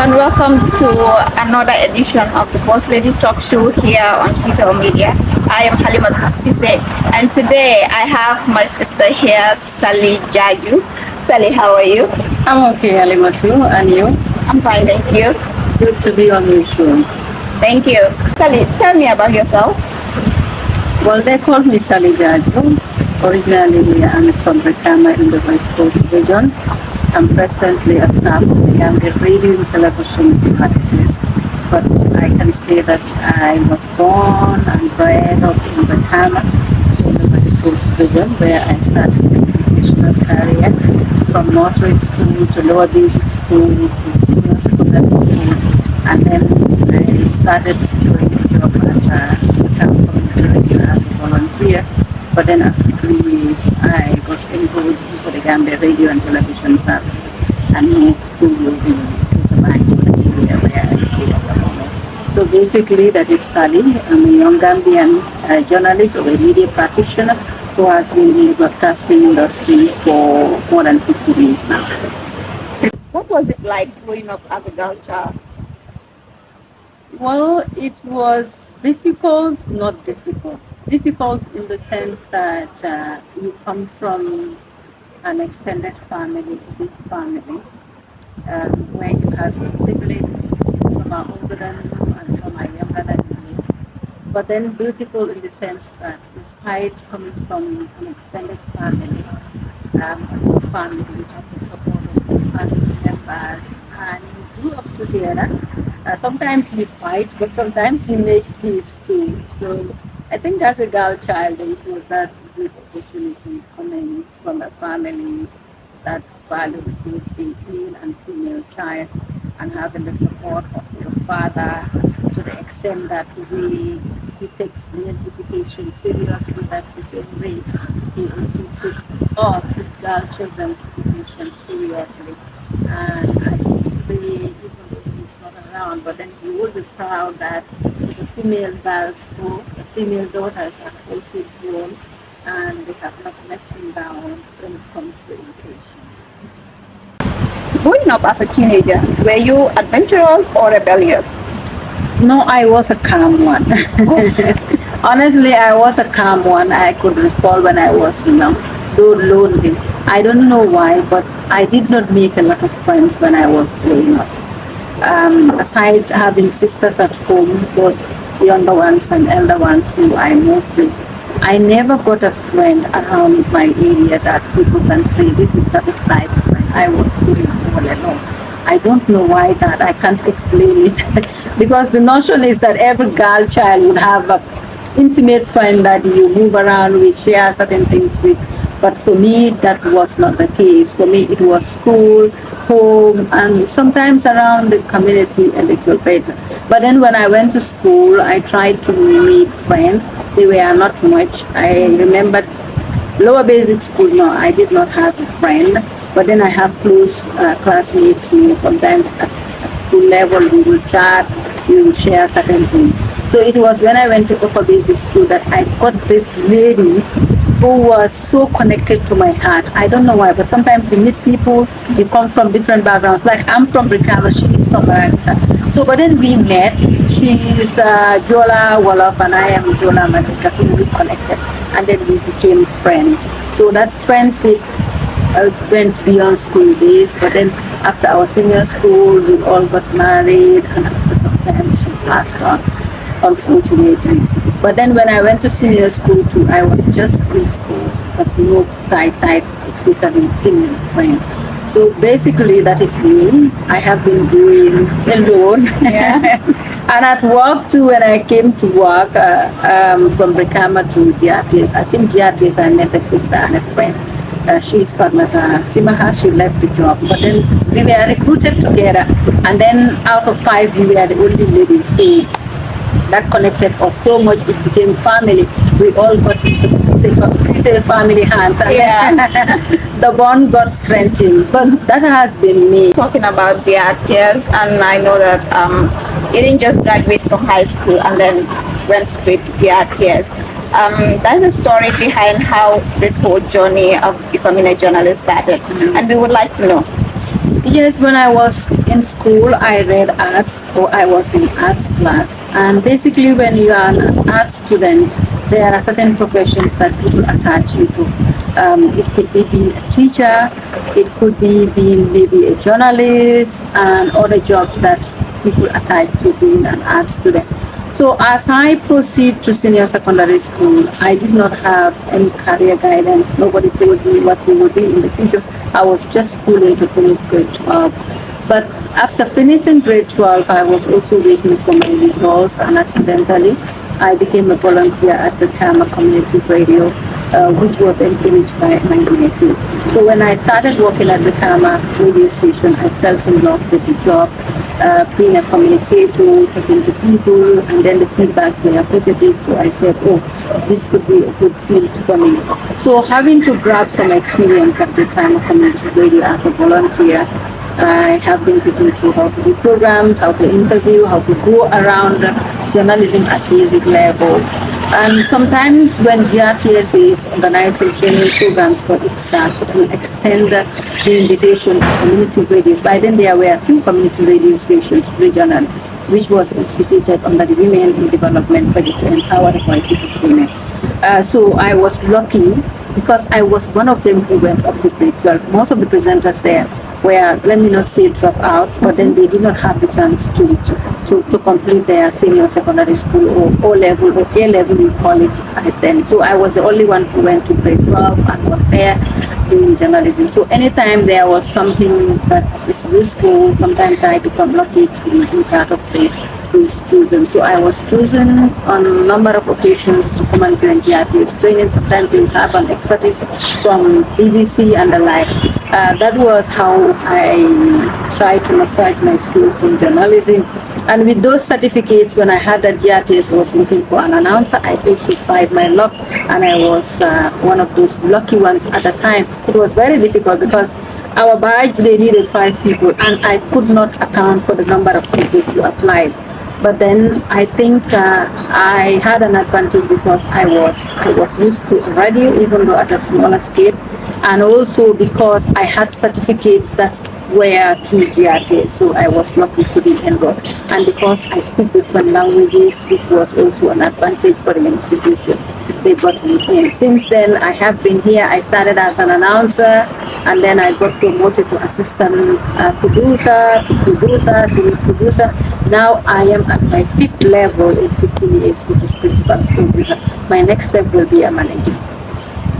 and welcome to another edition of the Boss Lady Talk Show here on Digital Media. I am Halima Tusise, and today I have my sister here, Sally Jarju. Sally, how are you? I'm okay, Halima too, and you? I'm fine, thank you. Good to be on your show. Thank you. Sally, tell me about yourself. Well, they called me Sally Jarju. Originally, I'm from Brikama in the West Coast region. I'm presently a staff of the Gambia Radio and Television Services, but I can say that I was born and bred up in Brikama in the West Coast region, where I started my educational career from nursery school to lower basic school to senior secondary school, and then I started securing a job at Brikama Community Radio as a volunteer. But then after 3 years, I got enrolled into the Gambia Radio and Television Service and moved to the Banjul area where I stay at the moment. So basically, that is Sally. I'm a young Gambian journalist or a media practitioner who has been in the broadcasting industry for more than 50 years now. What was it like growing up as a girl child? Well, it was difficult, not difficult. Difficult in the sense that you come from an extended family, a big family, where you have your siblings, some are older than you and some are younger than you. But then beautiful in the sense that despite coming from an extended family, a big family, you have the support of your family members and you grew up together. Sometimes you fight, but sometimes you make peace too. So I think as a girl child, it was that good opportunity coming from a family that values both being male and female child and having the support of your father to the extent that he takes male education seriously. That's the same way he also took us, the girl children's education seriously. And I think today, even though he's not around, but then he will be proud that the female girls or the female daughters have also grown and they have not let him down when it comes to education. Growing up as a teenager, were you adventurous or rebellious? No, I was a calm one. Honestly, I was a calm one. I could recall when I was young, though lonely. I don't know why, but I did not make a lot of friends when I was growing up. Aside having sisters at home, both younger ones and elder ones who I moved with, I never got a friend around my area that people can say this is a type friend. I was going all alone. I don't know why that. I can't explain it because the notion is that every girl child would have an intimate friend that you move around with, share certain things with. But for me, that was not the case. For me, it was school, home, and sometimes around the community a little bit. But then when I went to school, I tried to meet friends. They were not much. I remember lower basic school, no, I did not have a friend. But then I have close classmates who sometimes at school level we will chat, we will share certain things. So it was when I went to upper basic school that I got this lady who was so connected to my heart. I don't know why, but sometimes you meet people, you come from different backgrounds. Like I'm from Brikama, she's from Maranisa. So, but then we met. She's Jola Wolof and I am Jola Manika, so we connected. And then we became friends. So that friendship went beyond school days, but then after our senior school, we all got married, and after some time she passed on, unfortunately. But then when I went to senior school too, I was just in school, but no tight, especially female friends. So basically that is me. I have been doing alone. Yeah. And at work too, when I came to work from Brikama to GRTS, I think GRTS I met a sister and a friend. She's Farmata Simaha, she left the job. But then we were recruited together. And then out of 5, we were the only ladies. So that connected us so much, it became family. We all got into the Cecil family hands. And then the bond got strengthened. But that has been me. Talking about the GRTS, and I know that you didn't just graduate from high school and then went straight to GRTS. There's a story behind how this whole journey of becoming a journalist started, and we would like to know. Yes, when I was in school, I read arts or I was in arts class. And basically, when you are an art student, there are certain professions that people attach you to. It could be being a teacher, it could be being maybe a journalist, and other jobs that people attach to being an art student. So as I proceed to senior secondary school, I did not have any career guidance. Nobody told me what we would be in the future. I was just schooling to finish grade 12. But after finishing grade 12, I was also waiting for my results, and accidentally I became a volunteer at the Kama Community Radio, which was encouraged by my nephew. So when I started working at the Kama radio station, I fell in love with the job, being a communicator, talking to people, and then the feedbacks were positive. So I said, oh, this could be a good field for me. So having to grab some experience at the Kama Community Radio as a volunteer, I have been taken through how to do programs, how to interview, how to go around journalism at basic level. And sometimes when GRTS is organizing training programs for its staff, it will extend the invitation to community radios. By then there were 2 community radio stations, regional, which was instituted under the Women in Development Project to empower the voices of women. So I was lucky because I was one of them who went up to grade 12. Most of the presenters there were, let me not say dropouts, but then they did not have the chance to complete their senior secondary school or O-level or A-level, you call it back then. So I was the only one who went to grade 12 and was there doing journalism. So anytime there was something that is useful, sometimes I become lucky to be part of those chosen. So I was chosen on a number of occasions to come and join GRTS training. Sometimes they have an expertise from BBC and the like. That was how I tried to massage my skills in journalism. And with those certificates, when I heard that GRTS was looking for an announcer, I also tried my luck, and I was one of those lucky ones at the time. It was very difficult because our batch, they needed 5 people, and I could not account for the number of people who applied. But then I think I had an advantage because I was used to radio, even though at a smaller scale, and also because I had certificates that were through GRTS, so I was lucky to be enrolled. And because I speak different languages, which was also an advantage for the institution, they got me in. Since then, I have been here. I started as an announcer, and then I got promoted to assistant producer, senior producer. Now I am at my 5th level in 15 years, which is principal producer. My next step will be a manager.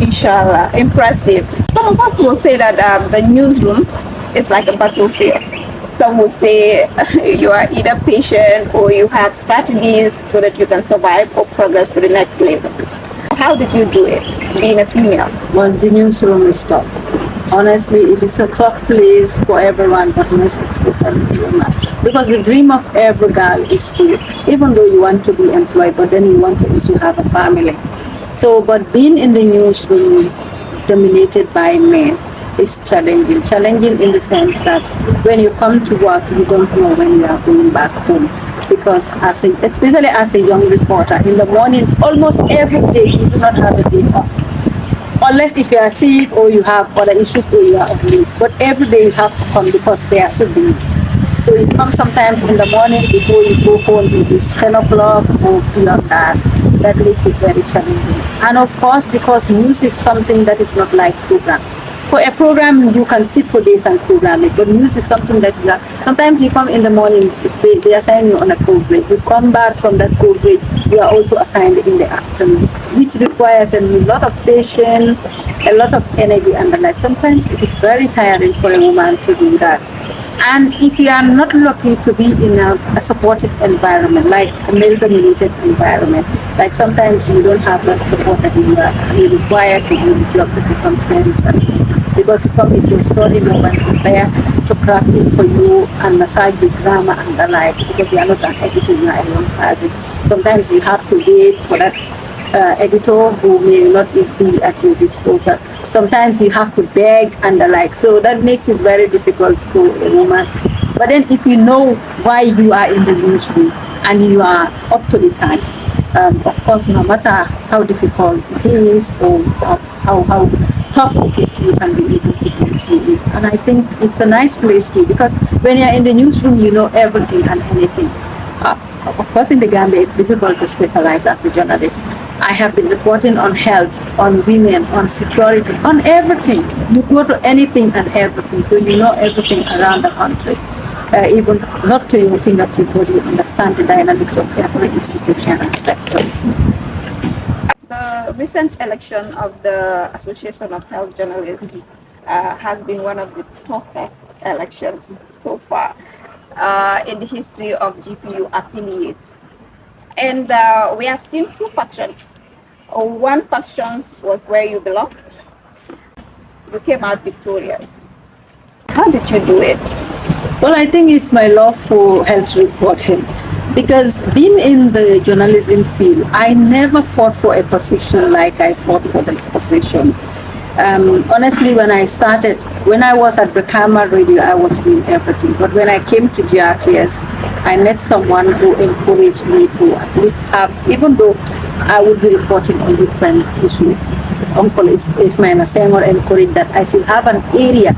Inshallah, impressive. Some of us will say that the newsroom is like a battlefield. Some will say you are either patient or you have strategies so that you can survive or progress to the next level. How did you do it, being a female? Well, the newsroom is tough. Honestly, it is a tough place for everyone, but most especially for women. Because the dream of every girl is to, even though you want to be employed, but then you want to also have a family. So, but being in the newsroom dominated by men is challenging. Challenging in the sense that when you come to work, you don't know when you are going back home. Because especially as a young reporter, in the morning, almost every day, you do not have a day off. Unless if you are sick or you have other issues or you are on leave. But every day you have to come because there should be news. So you come sometimes in the morning before you go home, it is 10 o'clock or beyond that. That makes it very challenging. And of course, because news is something that is not like program. For a program, you can sit for days and program it, but news is something that you have. Sometimes you come in the morning, they assign you on a coverage. You come back from that coverage, you are also assigned in the afternoon, which requires a lot of patience, a lot of energy and the like. Sometimes it is very tiring for a woman to do that. And if you are not lucky to be in a supportive environment, like a male-dominated environment, like sometimes you don't have that support that you are required to do the job, that becomes very challenging. Because you come with your story, no one is there to craft it for you and massage the grammar and the like, because you are not an editor, you are a young person. Sometimes you have to wait for that editor who may not be at your disposal. Sometimes you have to beg and the like. So that makes it very difficult for a woman. But then if you know why you are in the newsroom and you are up to the task, of course, no matter how difficult it is or how tough it is, you can be able to go through it. And I think it's a nice place too, because when you're in the newsroom, you know everything and anything. Of course, in the Gambia, it's difficult to specialize as a journalist. I have been reporting on health, on women, on security, on everything. You go to anything and everything, so you know everything around the country. Even not to your fingertip, but you understand the dynamics of every institution and sector. The recent election of the Association of Health Journalists has been one of the toughest elections so far in the history of GPU affiliates. And we have seen two factions. One faction was where you belong. You came out victorious. How did you do it? Well, I think it's my love for health reporting, because being in the journalism field, I never fought for a position like I fought for this position. Honestly, when I started, when I was at Brikama Radio, I was doing everything. But when I came to GRTS, I met someone who encouraged me to at least have, even though I would be reporting on different issues, Uncle Ismail Senghor encouraged that I should have an area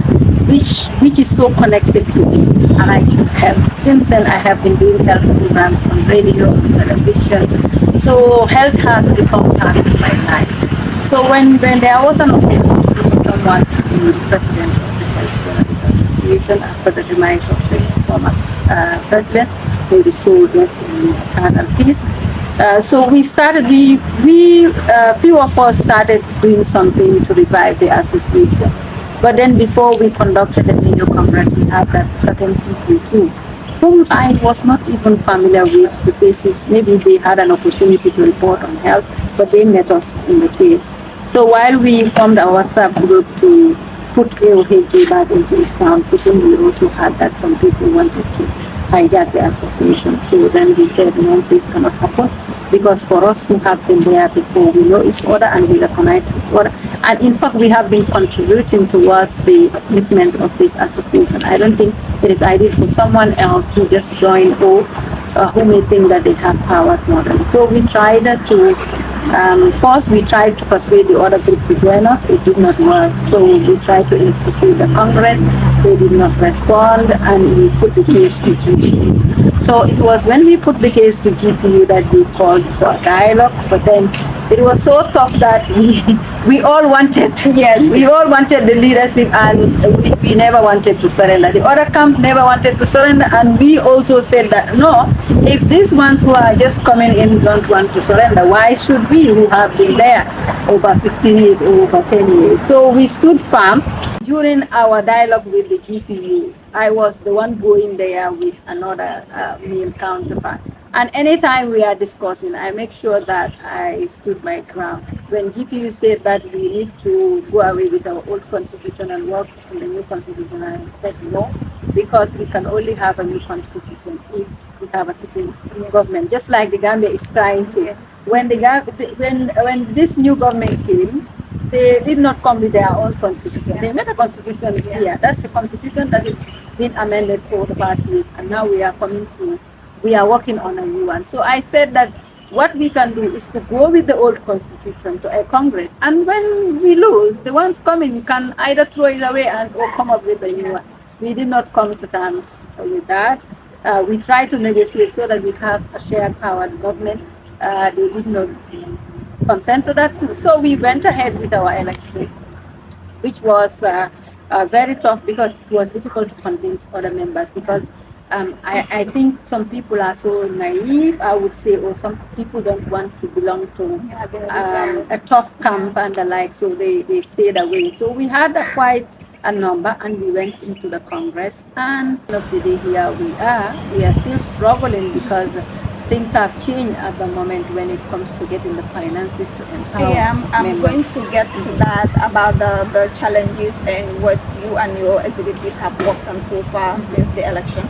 which is so connected to me, and I choose health. Since then, I have been doing health programs on radio, on television. So health has become part of my life. So when there was an opportunity for someone to be the president of the Health Journalists Association after the demise of the former president, may the soul rest in eternal peace. So we started, few of us started doing something to revive the association. But then before we conducted a major congress, we had that certain people too, whom I was not even familiar with the faces. Maybe they had an opportunity to report on health, but they met us in the field. So while we formed a WhatsApp group to put AOHJ back into its sound footing, we also had that some people wanted to hijack the association. So then we said, no, this cannot happen, because for us who have been there before, we know each other and we recognize each other. And in fact, we have been contributing towards the upliftment of this association. I don't think it is ideal for someone else who just joined or who may think that they have powers more than. So we tried to, first we tried to persuade the other group to join us. It did not work. So we tried to institute a congress. They did not respond, and we put the case to GPU. So it was when we put the case to GPU that we called for a dialogue, but then it was so tough that we all wanted to, yes, we all wanted the leadership, and we never wanted to surrender. The other camp never wanted to surrender, and we also said that no, if these ones who are just coming in don't want to surrender, why should we, who have been there over 15 years or over 10 years? So we stood firm. During our dialogue with the GPU, I was the one going there with another male counterpart. And anytime we are discussing, I make sure that I stood my ground. When GPU said that we need to go away with our old constitution and work on the new constitution, I said no, because we can only have a new constitution if we have a sitting government, just like the Gambia is trying to. When this new government came, they did not come with their own constitution. They made a constitution here. That's the constitution that is being amended for the past years, and now we are working on a new one. So I said that what we can do is to go with the old constitution to a congress, and when we lose, the ones coming can either throw it away or come up with a new one. We did not come to terms with that. We tried to negotiate so that we have a shared powered government. They did not consent to that too. So we went ahead with our election, which was very tough, because it was difficult to convince other members, because I think some people are so naive, I would say, or some people don't want to belong to a tough camp and the like, so they stayed away. So we had quite a number, and we went into the Congress, and end of the day, here we are still struggling, because things have changed at the moment when it comes to getting the finances to empower I'm going to get to that, about the challenges and what you and your executive have worked on so far since the election.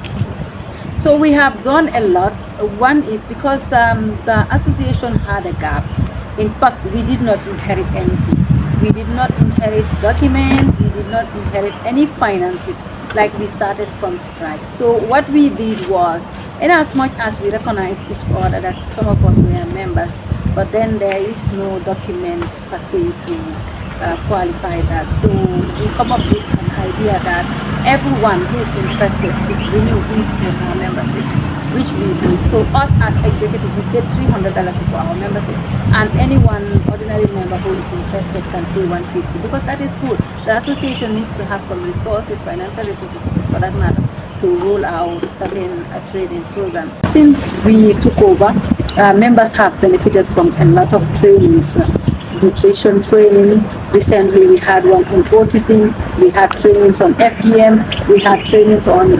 So we have done a lot. One is because the association had a gap. In fact, we did not inherit anything. We did not inherit documents. We did not inherit any finances, like we started from scratch. So what we did was, in as much as we recognize each other that some of us were members, but then there is no document per se qualify that. So we come up with an idea that everyone who's interested should renew his or her membership, which we did. So us as executive, we paid $300 for our membership, and anyone ordinary member who is interested can pay $150, because that is good. The association needs to have some resources, financial resources for that matter, to roll out certain training programs. Since we took over, members have benefited from a lot of trainings. Nutrition training. Recently, we had one on autism. We had trainings on FGM. We had trainings on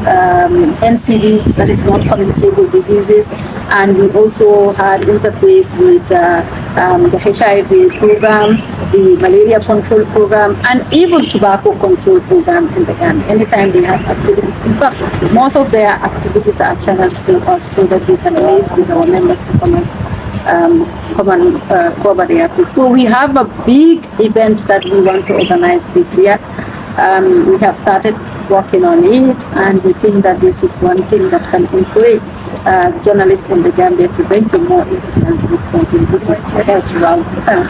NCD, that is non-communicable diseases, and we also had interface with the HIV program, the malaria control program, and even tobacco control program in the Gambia. Anytime they have activities, in fact, most of their activities are channeled through us so that we can liaise with our members to come and cover the activities. So we have a big event that we want to organize this year. We have started working on it, and we think that this is one thing that can encourage journalists in the Gambia to venture more into health reporting, which is a health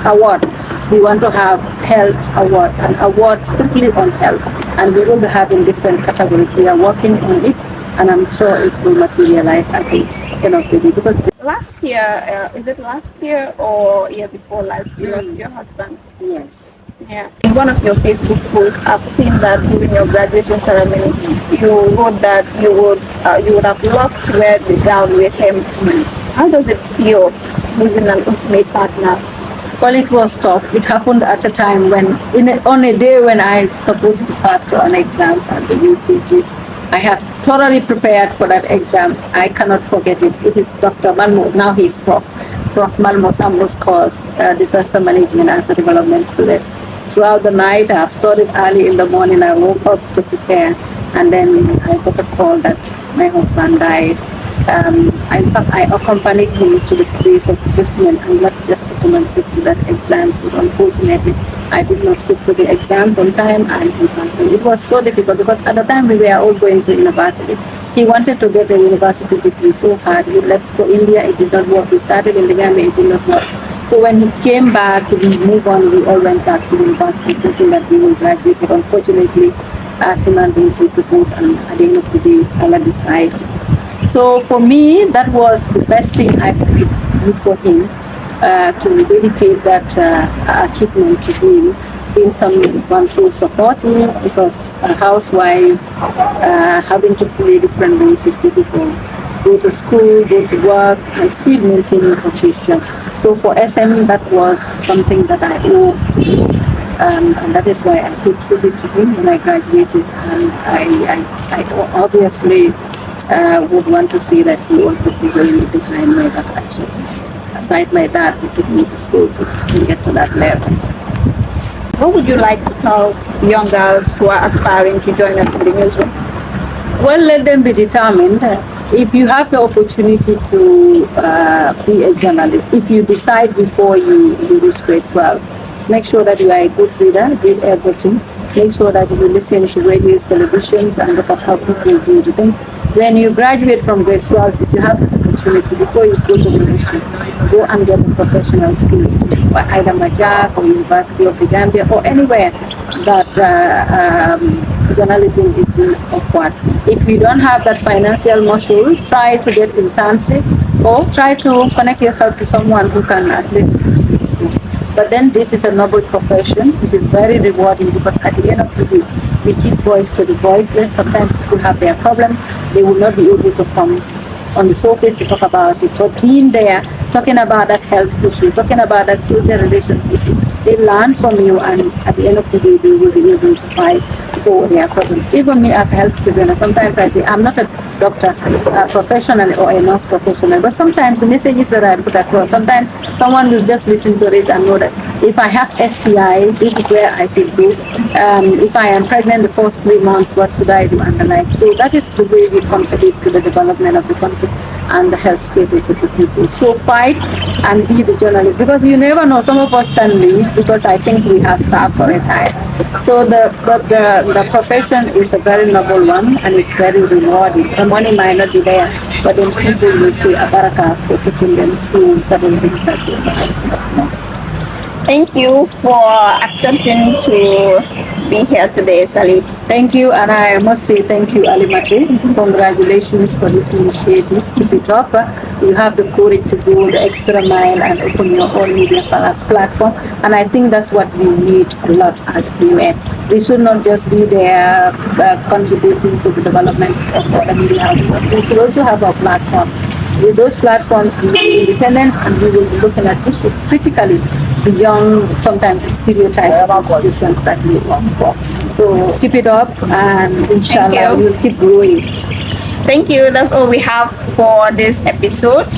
award. We want to have health award, an award strictly on health, and we will be having different categories. We are working on it, and I'm sure it will materialize at the end of the day, because last year, is it last year or year before last, you lost your husband? yes. Yeah. In one of your Facebook posts, I've seen that during your graduation ceremony, you wrote that you would have loved to wear the gown with him. How does it feel losing an ultimate partner? Well, it was tough. It happened at a time when, on a day when I was supposed to start on exams at the UTG. I have thoroughly prepared for that exam. I cannot forget it. It is Dr. Malmo, now he's Prof Malmo Sambo's course, Disaster Management as a development student. Throughout the night, I have studied early in the morning. I woke up to prepare, and then I got a call that my husband died. In fact, I accompanied him to the place of treatment and left just to come and sit to that exams, but unfortunately, I did not sit to the exams on time, and he passed away. It was so difficult because at the time we were all going to university. He wanted to get a university degree so hard. He left for India, it did not work. He started in the Gambia, it did not work. So when he came back, we moved on, we all went back to university thinking that we will graduate, but unfortunately, as human beings, we propose, and at the end of the day, Allah decides. So for me, that was the best thing I could do for him, to dedicate that achievement to him, being someone so supportive, because a housewife, having to play different roles is difficult. Go to school, go to work, and still maintain your position. So for SM, that was something that I owe to him, and that is why I paid tribute to him when I graduated. And I obviously would want to see that he was the brain behind my that achievement. Aside my dad, who took me to school to get to that level. What would you like to tell young girls who are aspiring to join us in the newsroom? Well, let them be determined. If you have the opportunity to be a journalist, if you decide before you reach grade 12, make sure that you are a good reader, read everything. Make sure that you listen to radios, televisions, and look at how people do the thing. When you graduate from grade 12, if you have the opportunity, before you go to the university, go and get the professional skills, either Majak or University of the Gambia or anywhere that journalism is being offered. If you don't have that financial muscle, try to get internship or try to connect yourself to someone who can at least put you through. But then this is a noble profession. It is very rewarding because at the end of the day, we give voice to the voiceless. Sometimes people have their problems. They will not be able to come on the surface to talk about it. But being there, talking about that health issue, talking about that social relations issue, they learn from you, and at the end of the day, they will be able to fight for their problems. Even me as a health presenter, sometimes I say, I'm not a doctor professional or a nurse professional, but sometimes the messages that I put across, sometimes someone will just listen to it and know that if I have STI, this is where I should go. If I am pregnant the first 3 months, what should I do, and the like. So that is the way we contribute to the development of the country and the health status of the people. So fight and be the journalist, because you never know, some of us can leave because I think we have served for a time. So the profession is a very noble one, and it's very rewarding. The money might not be there, but then people will say a baraka for taking them through certain things that they might not know. Thank you for accepting to be here today, Sally. Thank you, and I must say thank you, Alimatu. Congratulations for this initiative. Keep it up. You have the courage to go the extra mile and open your own media platform, and I think that's what we need a lot as women. We should not just be there contributing to the development of other media houses, but we should also have our platforms. With those platforms, we will be independent and we will be looking at issues critically beyond sometimes the stereotypes of institutions that we work for. So keep it up, and inshallah you. we'll keep growing. Thank you. That's all we have for this episode.